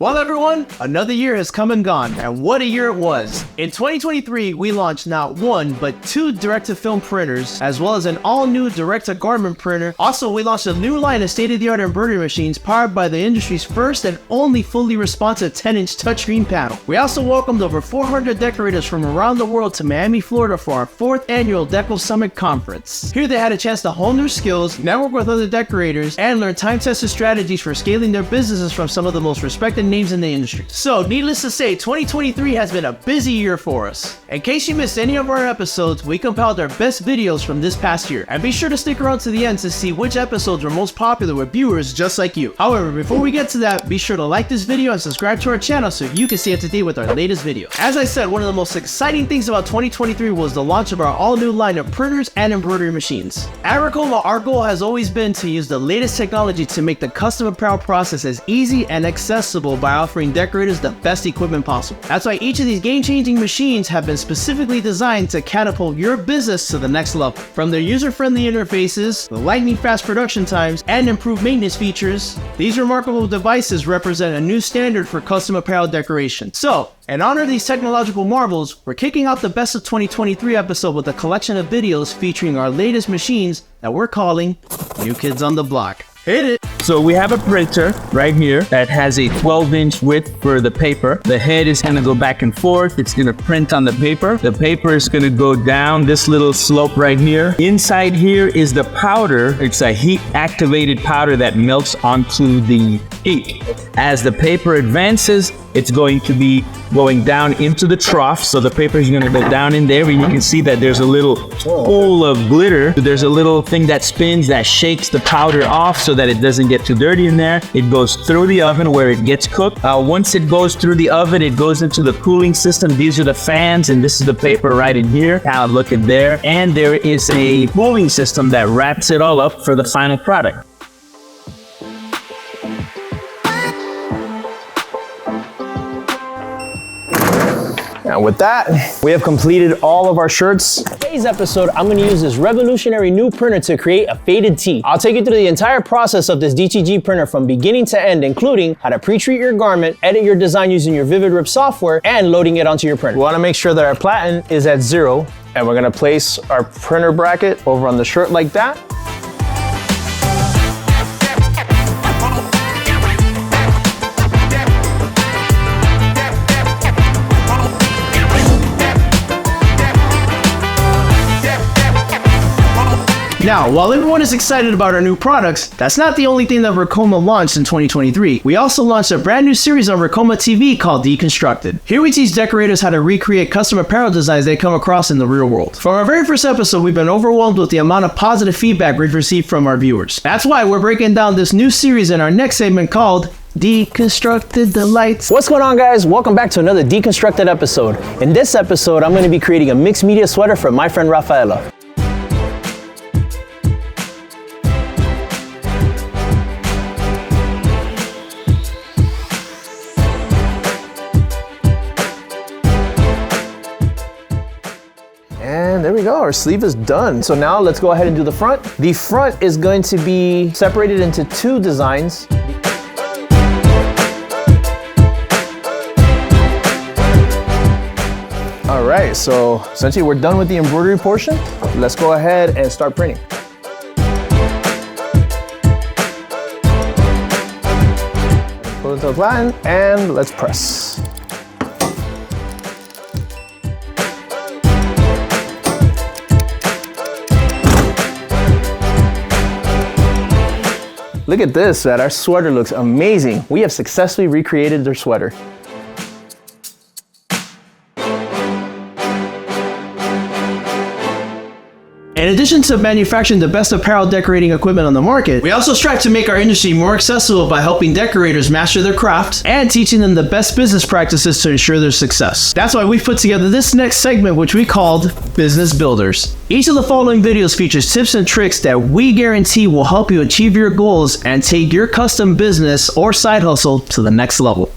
Well everyone, another year has come and gone, and what a year it was. In 2023, we launched not one, but two direct-to-film printers, as well as an all-new direct-to-garment printer. Also, we launched a new line of state-of-the-art embroidery machines powered by the industry's first and only fully responsive 10-inch touchscreen panel. We also welcomed over 400 decorators from around the world to Miami, Florida for our 4th annual Deco Summit Conference. Here they had a chance to hone their skills, network with other decorators, and learn time-tested strategies for scaling their businesses from some of the most respected names in the industry. So, needless to say, 2023 has been a busy year for us. In case you missed any of our episodes, we compiled our best videos from this past year, and be sure to stick around to the end to see which episodes were most popular with viewers just like you. However, before we get to that, be sure to like this video and subscribe to our channel so you can stay up to date with our latest video. As I said, one of the most exciting things about 2023 was the launch of our all-new line of printers and embroidery machines. At Ricoma, our goal has always been to use the latest technology to make the custom apparel process as easy and accessible by offering decorators the best equipment possible. That's why each of these game-changing machines have been specifically designed to catapult your business to the next level. From their user-friendly interfaces, the lightning-fast production times, and improved maintenance features, these remarkable devices represent a new standard for custom apparel decoration. So, in honor of these technological marvels, we're kicking off the Best of 2023 episode with a collection of videos featuring our latest machines that we're calling New Kids on the Block. Hit it! So we have a printer right here that has a 12-inch width for the paper. The head is going to go back and forth. It's going to print on the paper. The paper is going to go down this little slope right here. Inside here is the powder. It's a heat-activated powder that melts onto the ink. As the paper advances, it's going to be going down into the trough. So the paper is going to go down in there, and you can see that there's a little hole of glitter. There's a little thing that spins that shakes the powder off so that it doesn't get too dirty in there. It goes through the oven where it gets cooked. Once it goes through the oven, it goes into the cooling system. These are the fans, and this is the paper right in here. Now look at there. And there is a cooling system that wraps it all up for the final product. Now with that, we have completed all of our shirts. In today's episode, I'm going to use this revolutionary new printer to create a faded tee. I'll take you through the entire process of this DTG printer from beginning to end, including how to pre-treat your garment, edit your design using your Vivid Rip software, and loading it onto your printer. We want to make sure that our platen is at 0, and we're going to place our printer bracket over on the shirt like that. Now, while everyone is excited about our new products, that's not the only thing that Ricoma launched in 2023. We also launched a brand new series on Ricoma TV called Deconstructed. Here we teach decorators how to recreate custom apparel designs they come across in the real world. From our very first episode, we've been overwhelmed with the amount of positive feedback we've received from our viewers. That's why we're breaking down this new series in our next segment called Deconstructed Delights. What's going on, guys? Welcome back to another Deconstructed episode. In this episode, I'm going to be creating a mixed media sweater for my friend Rafaela. And there we go, our sleeve is done. So now let's go ahead and do the front. The front is going to be separated into 2 designs. All right, so essentially we're done with the embroidery portion. Let's go ahead and start printing. Put it to the platen and let's press. Look at this, man. Our sweater looks amazing. We have successfully recreated their sweater. In addition to manufacturing the best apparel decorating equipment on the market, we also strive to make our industry more accessible by helping decorators master their craft and teaching them the best business practices to ensure their success. That's why we've put together this next segment, which we called Business Builders. Each of the following videos features tips and tricks that we guarantee will help you achieve your goals and take your custom business or side hustle to the next level.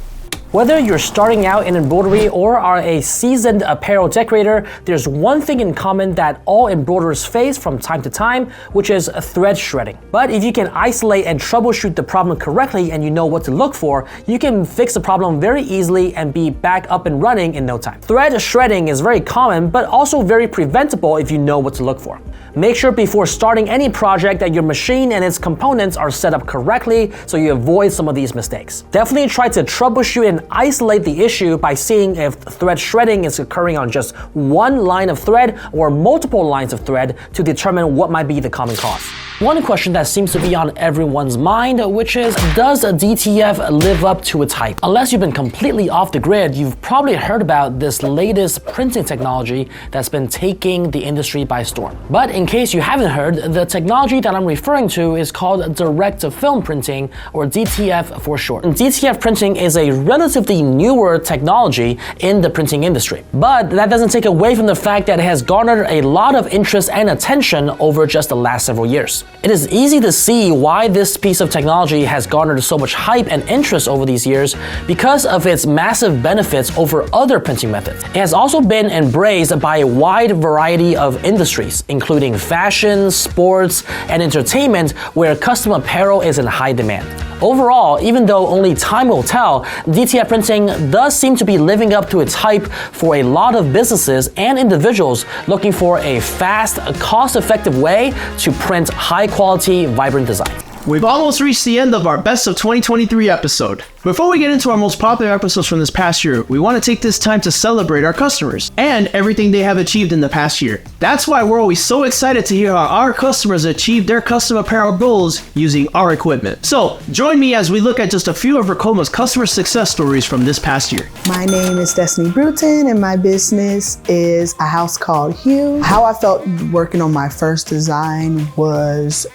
Whether you're starting out in embroidery or are a seasoned apparel decorator, there's one thing in common that all embroiderers face from time to time, which is thread shredding. But if you can isolate and troubleshoot the problem correctly and you know what to look for, you can fix the problem very easily and be back up and running in no time. Thread shredding is very common, but also very preventable if you know what to look for. Make sure before starting any project that your machine and its components are set up correctly so you avoid some of these mistakes. Definitely try to troubleshoot and isolate the issue by seeing if thread shredding is occurring on just one line of thread or multiple lines of thread to determine what might be the common cause. One question that seems to be on everyone's mind, which is, does a DTF live up to its hype? Unless you've been completely off the grid, you've probably heard about this latest printing technology that's been taking the industry by storm. But in case you haven't heard, the technology that I'm referring to is called direct-to-film printing, or DTF for short. DTF printing is a relatively newer technology in the printing industry. But that doesn't take away from the fact that it has garnered a lot of interest and attention over just the last several years. It is easy to see why this piece of technology has garnered so much hype and interest over these years because of its massive benefits over other printing methods. It has also been embraced by a wide variety of industries, including fashion, sports, and entertainment, where custom apparel is in high demand. Overall, even though only time will tell, DTF printing does seem to be living up to its hype for a lot of businesses and individuals looking for a fast, cost-effective way to print high-quality, vibrant design. We've almost reached the end of our Best of 2023 episode. Before we get into our most popular episodes from this past year, we want to take this time to celebrate our customers and everything they have achieved in the past year. That's why we're always so excited to hear how our customers achieved their custom apparel goals using our equipment. So, join me as we look at just a few of Ricoma's customer success stories from this past year. My name is Destiny Bruton and my business is a house called Hue. How I felt working on my first design was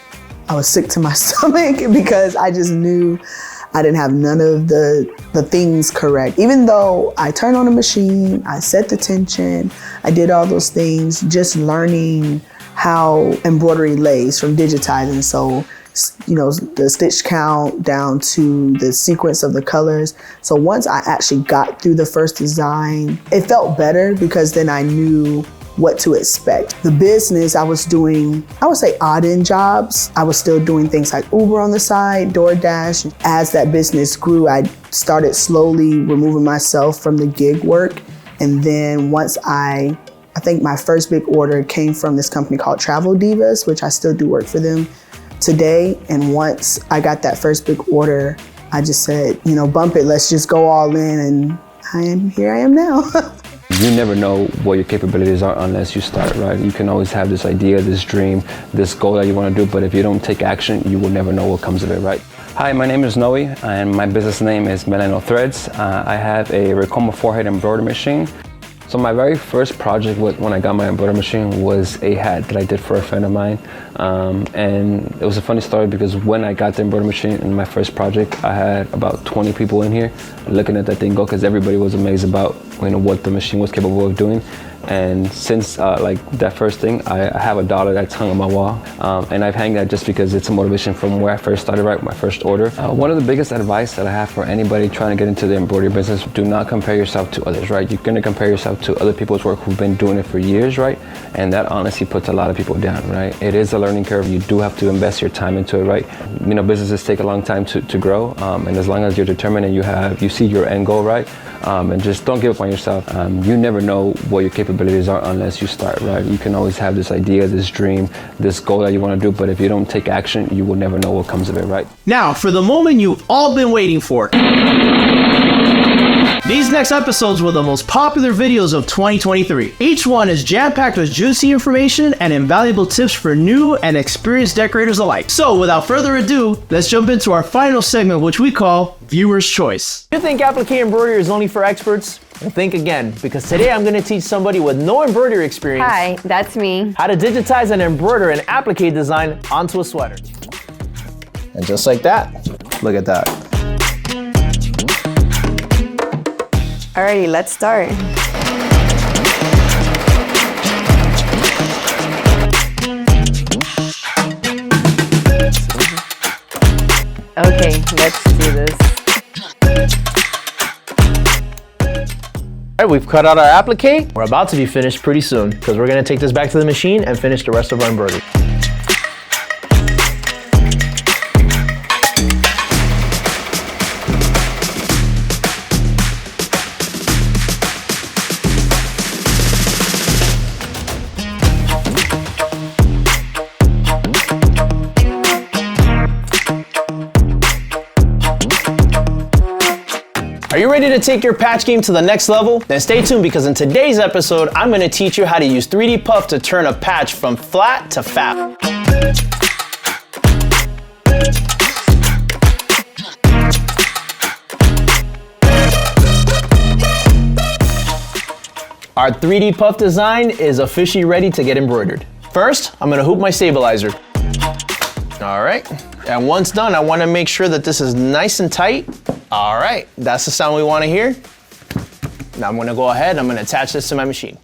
I was sick to my stomach because I just knew I didn't have none of the things correct. Even though I turned on the machine, I set the tension, I did all those things, just learning how embroidery lays from digitizing. So, you know, the stitch count down to the sequence of the colors. So once I actually got through the first design, it felt better because then I knew what to expect. The business, I was doing, I would say odd end jobs. I was still doing things like Uber on the side, DoorDash. As that business grew, I started slowly removing myself from the gig work. And then once I think my first big order came from this company called Travel Divas, which I still do work for them today. And once I got that first big order, I just said, you know, bump it, let's just go all in. And here I am now. You never know what your capabilities are unless you start, right? You can always have this idea, this dream, this goal that you want to do, but if you don't take action, you will never know what comes of it, right? Hi, my name is Noe, and my business name is Melano Threads. I have a Ricoma forehead embroidery machine. So my very first project when I got my embroidery machine was a hat that I did for a friend of mine. And it was a funny story because when I got the embroidery machine in my first project, I had about 20 people in here looking at that thing go because everybody was amazed about, you know, what the machine was capable of doing. And since like that first thing, I have a dollar that's hung on my wall. And I've hanged that just because it's a motivation from where I first started, right, my first order. One of the biggest advice that I have for anybody trying to get into the embroidery business, do not compare yourself to others, right? You're gonna compare yourself to other people's work who've been doing it for years, right? And that honestly puts a lot of people down, right? It is a learning curve. You do have to invest your time into it, right? You know, businesses take a long time to grow. And as long as you're determined and you see your end goal, right? And just don't give up on yourself. You never know what your capabilities are unless you start, right? You can always have this idea, this dream, this goal that you want to do, but if you don't take action, you will never know what comes of it, right? Now, for the moment you've all been waiting for. These next episodes were the most popular videos of 2023. Each one is jam-packed with juicy information and invaluable tips for new and experienced decorators alike. So without further ado, let's jump into our final segment, which we call Viewer's Choice. You think applique embroidery is only for experts? Well, think again, because today I'm going to teach somebody with no embroidery experience Hi, that's me. how to digitize and embroider an applique design onto a sweater. And just like that, look at that. Alrighty, let's start. Okay, let's do this. All right, we've cut out our applique. We're about to be finished pretty soon because we're gonna take this back to the machine and finish the rest of our embroidery. Are you ready to take your patch game to the next level? Then stay tuned because in today's episode, I'm gonna teach you how to use 3D Puff to turn a patch from flat to fat. Our 3D Puff design is officially ready to get embroidered. First, I'm gonna hoop my stabilizer. All right, and once done, I wanna make sure that this is nice and tight. All right, that's the sound we wanna hear. Now I'm gonna go ahead, I'm gonna attach this to my machine.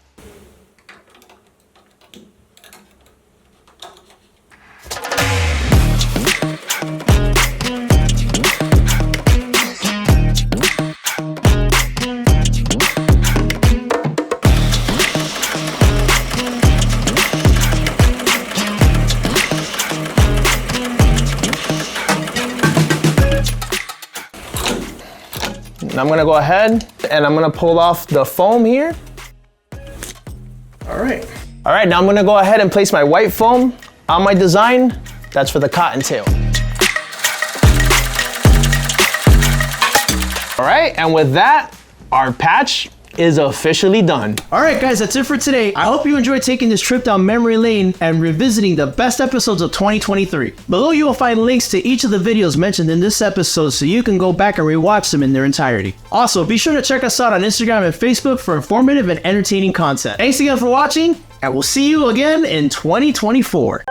And I'm gonna go ahead and I'm gonna pull off the foam here. All right, now I'm gonna go ahead and place my white foam on my design. That's for the cottontail. All right, and with that, our patch is officially done. All right, guys, that's it for today. I hope you enjoyed taking this trip down memory lane and revisiting the best episodes of 2023. Below, you will find links to each of the videos mentioned in this episode so you can go back and rewatch them in their entirety. Also, be sure to check us out on Instagram and Facebook for informative and entertaining content. Thanks again for watching, and we'll see you again in 2024.